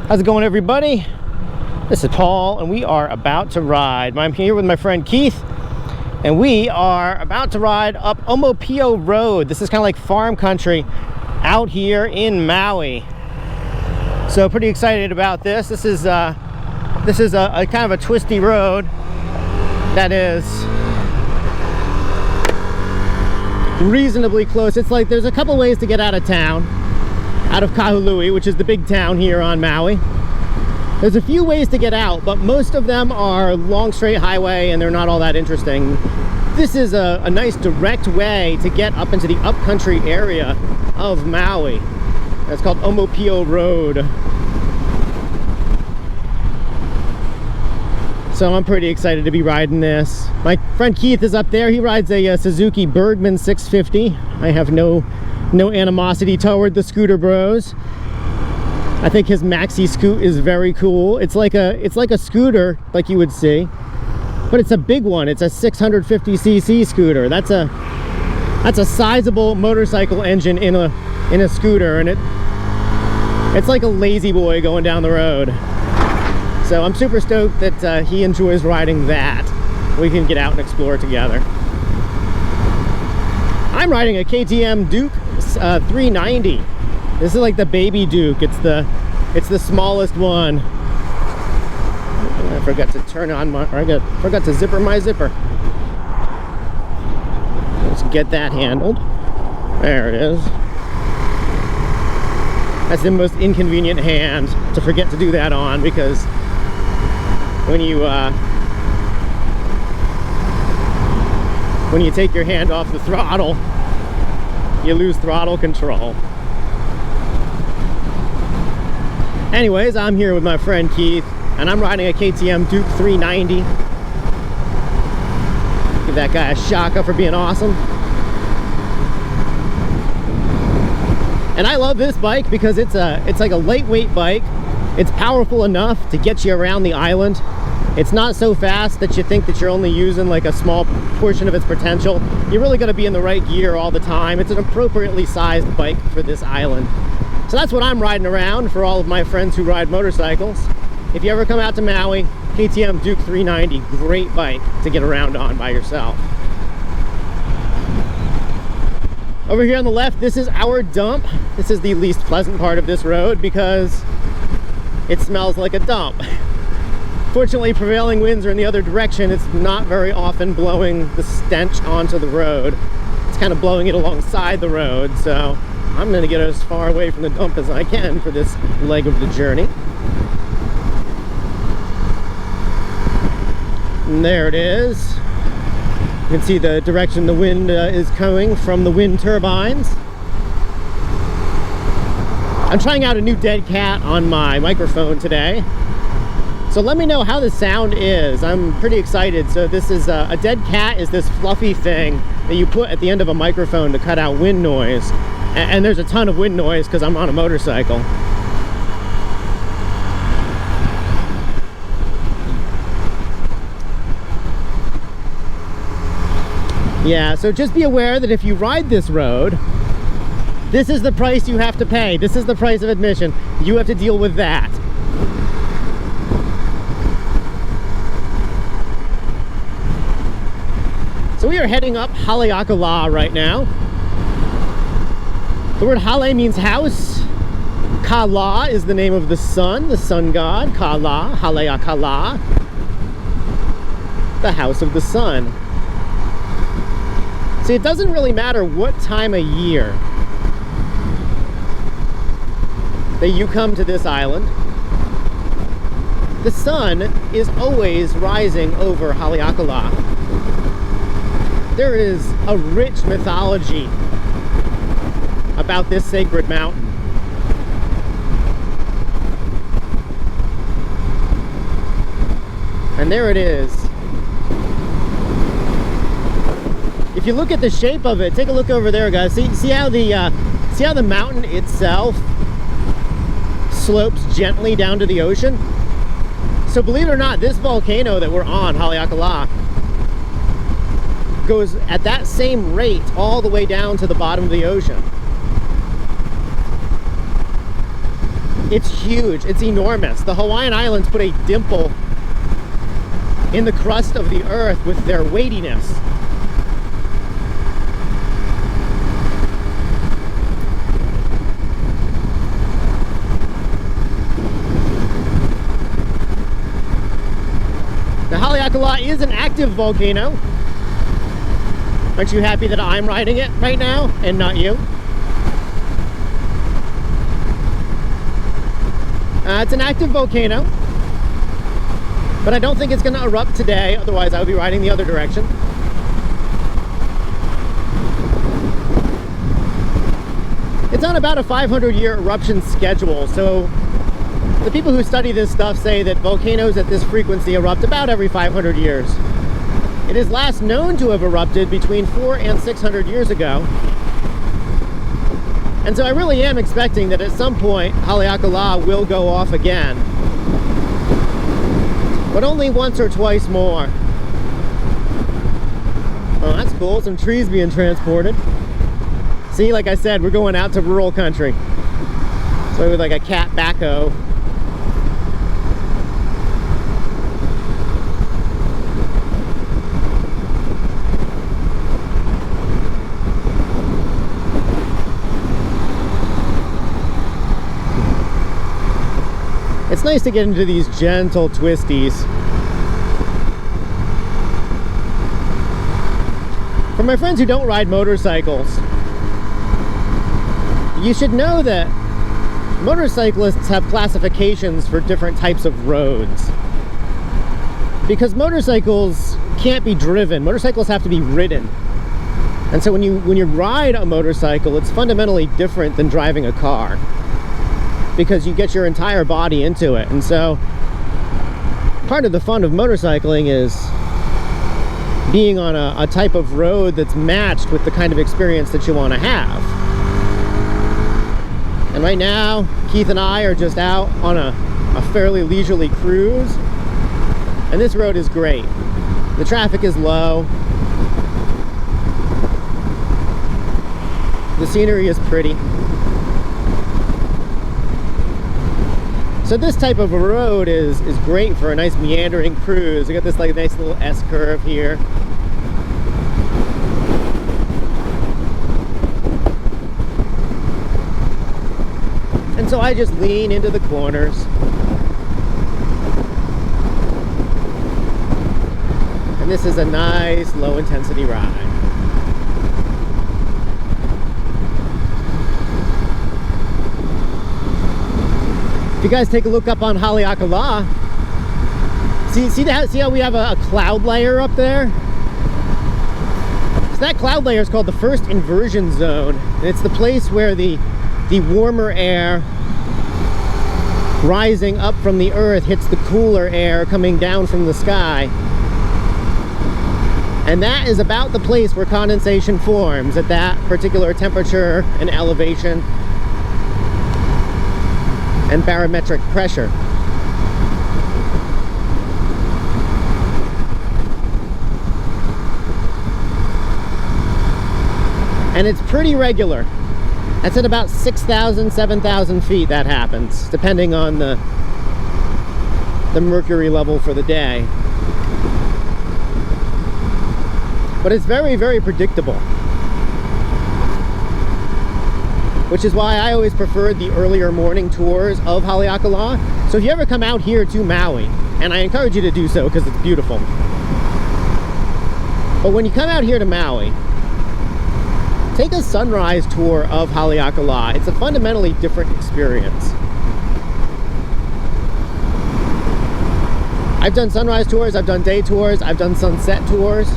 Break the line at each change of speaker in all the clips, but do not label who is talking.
How's it going, everybody? This is Paul, and we are about to ride. I'm here with my friend Keith, and we are about to ride up Omopio Road. This is kind of like farm country out here in Maui. So pretty excited about this. This is a kind of a twisty road that is reasonably close. It's like there's a couple ways to get out of town, out of Kahului, which is the big town here on Maui. There's a few ways to get out, but most of them are long straight highway and they're not all that interesting. This is a nice direct way to get up into the upcountry area of Maui. It's called Omopio Road. So I'm pretty excited to be riding this. My friend Keith is up there. He rides a Suzuki Burgman 650. I have no animosity toward the scooter bros. I think his maxi scoot is very cool. It's like a scooter like you would see, but it's a big one. It's a 650cc scooter. That's a sizable motorcycle engine in a scooter, and it's like a lazy boy going down the road. So I'm super stoked that he enjoys riding that. We can get out and explore together. I'm riding a KTM Duke 390. This is like the baby Duke. It's the smallest one. I forgot to turn on forgot to zipper my zipper. Let's get that handled. There it is. That's the most inconvenient hand to forget to do that on, because when you take your hand off the throttle, you lose throttle control. Anyways, I'm here with my friend Keith, and I'm riding a KTM Duke 390. Give that guy a shaka for being awesome. And I love this bike because it's like a lightweight bike. It's powerful enough to get you around the island. It's not so fast that you think that you're only using like a small portion of its potential. You're really going to be in the right gear all the time. It's an appropriately sized bike for this island. So that's what I'm riding around for all of my friends who ride motorcycles. If you ever come out to Maui, KTM Duke 390, great bike to get around on by yourself. Over here on the left, this is our dump. This is the least pleasant part of this road because it smells like a dump. Fortunately, prevailing winds are in the other direction. It's not very often blowing the stench onto the road. It's kind of blowing it alongside the road, so I'm going to get as far away from the dump as I can for this leg of the journey. And there it is. You can see the direction the wind is coming from the wind turbines. I'm trying out a new dead cat on my microphone today. So let me know how the sound is. I'm pretty excited. So this is a dead cat is this fluffy thing that you put at the end of a microphone to cut out wind noise. And there's a ton of wind noise because I'm on a motorcycle. Yeah, so just be aware that if you ride this road, this is the price you have to pay. This is the price of admission. You have to deal with that. So we are heading up Haleakala right now. The word Hale means house. Kala is the name of the sun god. Kala, Haleakala, the house of the sun. See, it doesn't really matter what time of year that you come to this island. The sun is always rising over Haleakala. There is a rich mythology about this sacred mountain. And there it is. If you look at the shape of it, take a look over there, guys. See how the mountain itself slopes gently down to the ocean? So believe it or not, this volcano that we're on, Haleakala, goes at that same rate all the way down to the bottom of the ocean. It's huge. It's enormous. The Hawaiian Islands put a dimple in the crust of the earth with their weightiness. The Haleakala is an active volcano. Aren't you happy that I'm riding it right now and not you? It's an active volcano, but I don't think it's going to erupt today, otherwise I would be riding the other direction. It's on about a 500-year eruption schedule, so the people who study this stuff say that volcanoes at this frequency erupt about every 500 years. It is last known to have erupted between 400 and 600 years ago. And so I really am expecting that at some point Haleakala will go off again. But only once or twice more. Oh, that's cool. Some trees being transported. See, like I said, we're going out to rural country. So with like a cat backhoe. It's nice to get into these gentle twisties. For my friends who don't ride motorcycles, you should know that motorcyclists have classifications for different types of roads. Because motorcycles can't be driven, motorcycles have to be ridden. And so when you ride a motorcycle, it's fundamentally different than driving a car, because you get your entire body into it. And so part of the fun of motorcycling is being on a type of road that's matched with the kind of experience that you want to have. And right now, Keith and I are just out on a fairly leisurely cruise, and this road is great. The traffic is low. The scenery is pretty. So this type of a road is great for a nice meandering cruise. We got this like nice little S-curve here. And so I just lean into the corners. And this is a nice low intensity ride. If you guys take a look up on Haleakala, see how we have a cloud layer up there? So that cloud layer is called the first inversion zone. And it's the place where the warmer air rising up from the earth hits the cooler air coming down from the sky. And that is about the place where condensation forms, at that particular temperature and elevation and barometric pressure. And it's pretty regular. That's at about 6,000, 7,000 feet that happens, depending on the mercury level for the day. But it's very, very predictable. Which is why I always preferred the earlier morning tours of Haleakala. So if you ever come out here to Maui, and I encourage you to do so because it's beautiful. But when you come out here to Maui, take a sunrise tour of Haleakala. It's a fundamentally different experience. I've done sunrise tours, I've done day tours, I've done sunset tours.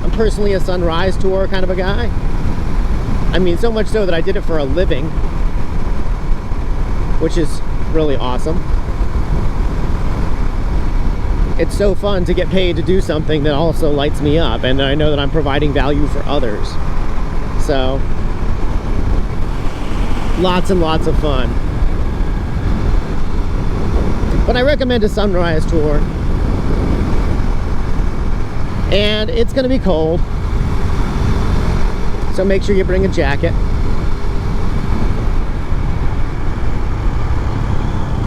I'm personally a sunrise tour kind of a guy. I mean, so much so that I did it for a living, which is really awesome. It's so fun to get paid to do something that also lights me up, and I know that I'm providing value for others. So, lots and lots of fun. But I recommend a sunrise tour. And it's going to be cold, so make sure you bring a jacket.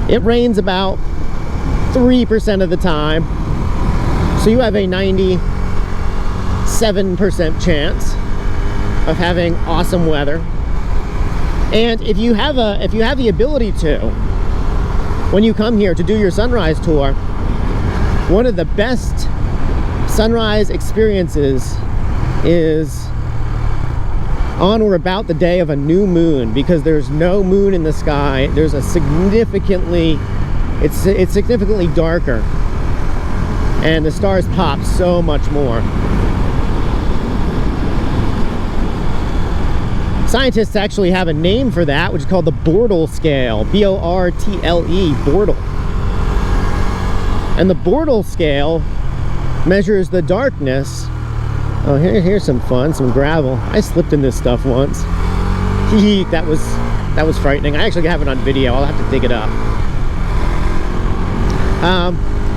It rains about 3% of the time, so you have a 97% chance of having awesome weather. And if you have the ability to, when you come here to do your sunrise tour, one of the best sunrise experiences is on or about the day of a new moon, because there's no moon in the sky. There's a significantly, it's significantly darker, and the stars pop so much more. Scientists actually have a name for that, which is called the Bortle scale, B-O-R-T-L-E, Bortle. And the Bortle scale measures the darkness. Oh, here's some fun, some gravel. I slipped in this stuff once. That was frightening. I actually have it on video. I'll have to dig it up.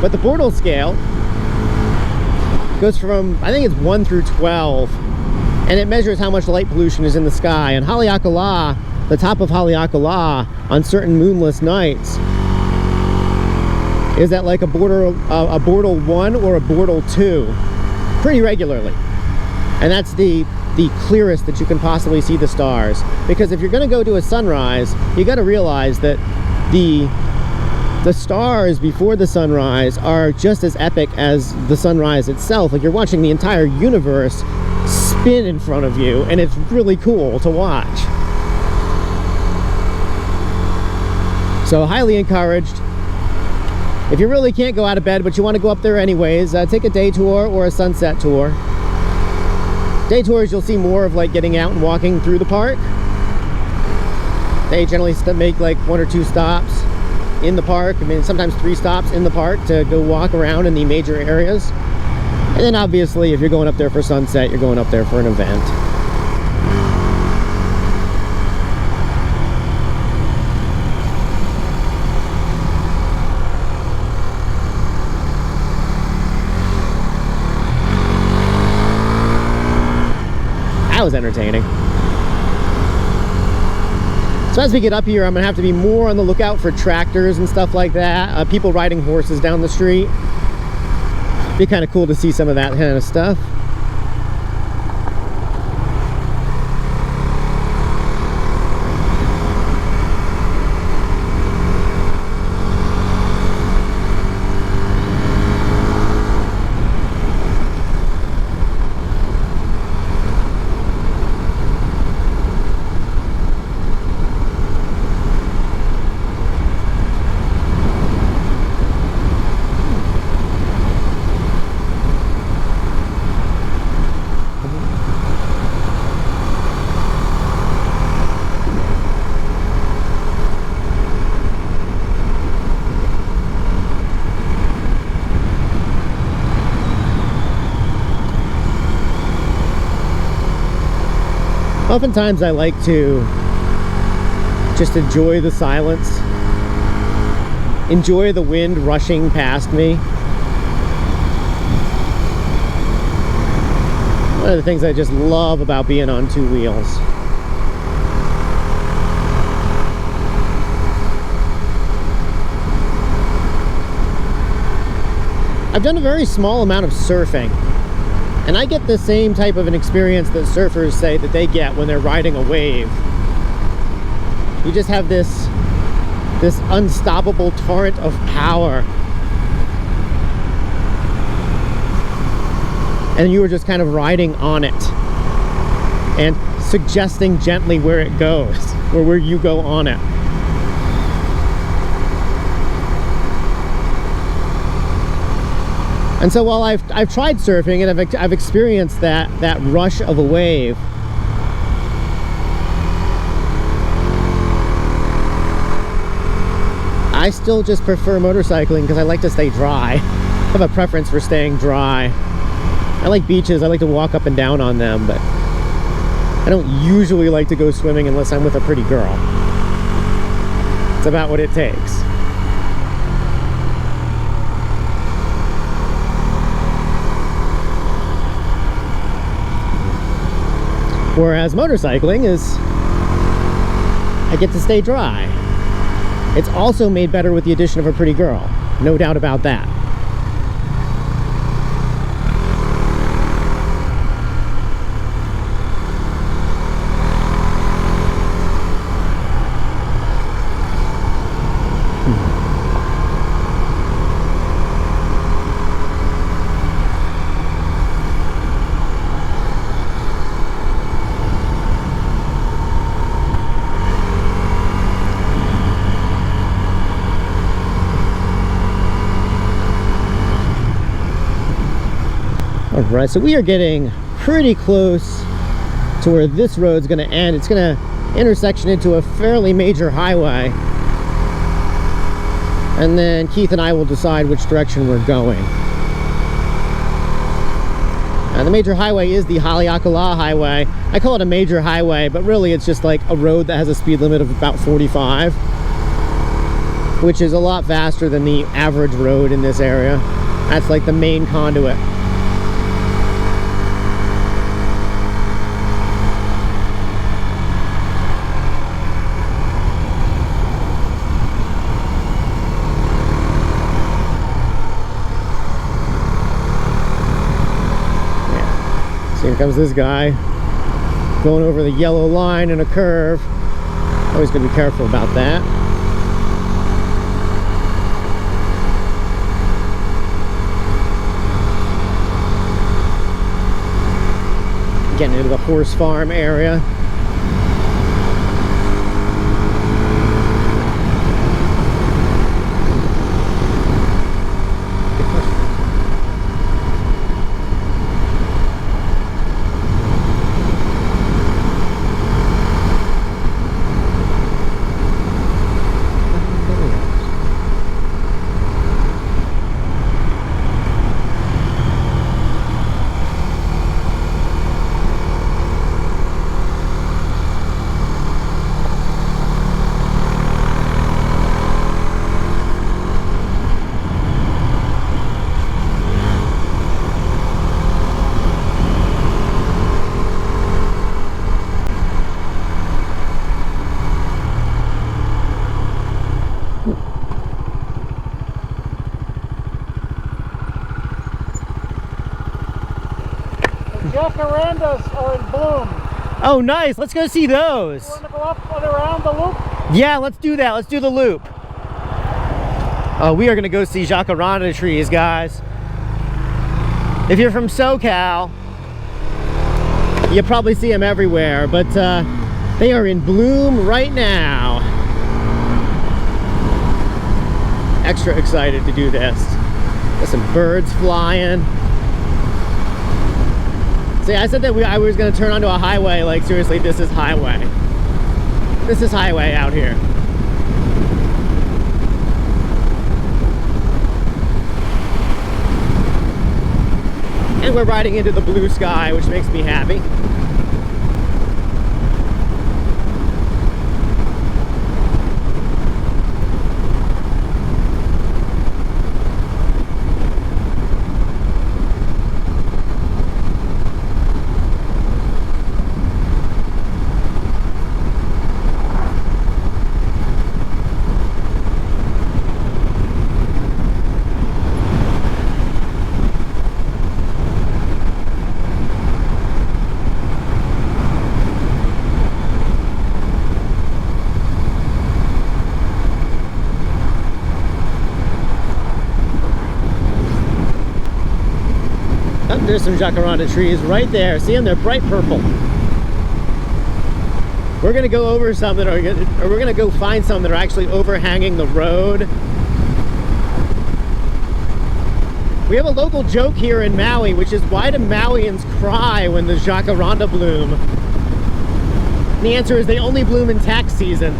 But the Bortle scale goes from, I think it's 1 through 12, and it measures how much light pollution is in the sky. And Haleakala, the top of Haleakala, on certain moonless nights, is at like a Bortle 1 or a Bortle 2, pretty regularly. And that's the clearest that you can possibly see the stars. Because if you're going to go to a sunrise, you got to realize that the stars before the sunrise are just as epic as the sunrise itself. Like, you're watching the entire universe spin in front of you, and it's really cool to watch. So highly encouraged. If you really can't go out of bed but you want to go up there anyways, take a day tour or a sunset tour. Day tours, you'll see more of like getting out and walking through the park. They generally make like 1 or 2 stops in the park. I mean, sometimes 3 stops in the park to go walk around in the major areas. And then obviously, if you're going up there for sunset, you're going up there for an event. That was entertaining. So as we get up here, I'm gonna have to be more on the lookout for tractors and stuff like that. People riding horses down the street. Be kind of cool to see some of that kind of stuff. Oftentimes I like to just enjoy the silence, enjoy the wind rushing past me. One of the things I just love about being on 2 wheels. I've done a very small amount of surfing, and I get the same type of an experience that surfers say that they get when they're riding a wave. You just have this unstoppable torrent of power. And you are just kind of riding on it and suggesting gently where it goes, or where you go on it. And so while I've tried surfing and I've experienced that rush of a wave, I still just prefer motorcycling because I like to stay dry. I have a preference for staying dry. I like beaches, I like to walk up and down on them, but I don't usually like to go swimming unless I'm with a pretty girl. It's about what it takes. Whereas motorcycling is, I get to stay dry. It's also made better with the addition of a pretty girl. No doubt about that. Right, so we are getting pretty close to where this road's going to end. It's going to intersection into a fairly major highway, and then Keith and I will decide which direction we're going. The major highway is the Haleakala Highway. I call it a major highway, but really it's just like a road that has a speed limit of about 45, which is a lot faster than the average road in this area. That's like the main conduit. Here comes this guy going over the yellow line in a curve. Always going to be careful about that. Getting into the horse farm area.
Jacarandas are in bloom.
Oh, nice. Let's go see those.
You want to go up and around the loop?
Yeah, let's do that. Let's do the loop. Oh, we are going to go see jacaranda trees, guys. If you're from SoCal, you probably see them everywhere, but they are in bloom right now. Extra excited to do this. There's some birds flying. See, I said that I was going to turn onto a highway. Like, seriously, this is highway. This is highway out here. And we're riding into the blue sky, which makes me happy. There's some jacaranda trees right there. See them? They're bright purple. We're gonna go over some that are, or we're gonna go find some that are actually overhanging the road. We have a local joke here in Maui, which is, why do Mauians cry when the jacaranda bloom? And the answer is they only bloom in tax season.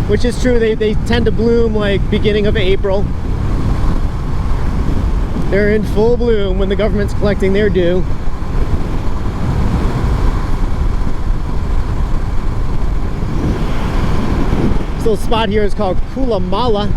Which is true. They tend to bloom like beginning of April. They're in full bloom when the government's collecting their due. This little spot here is called Kulamala.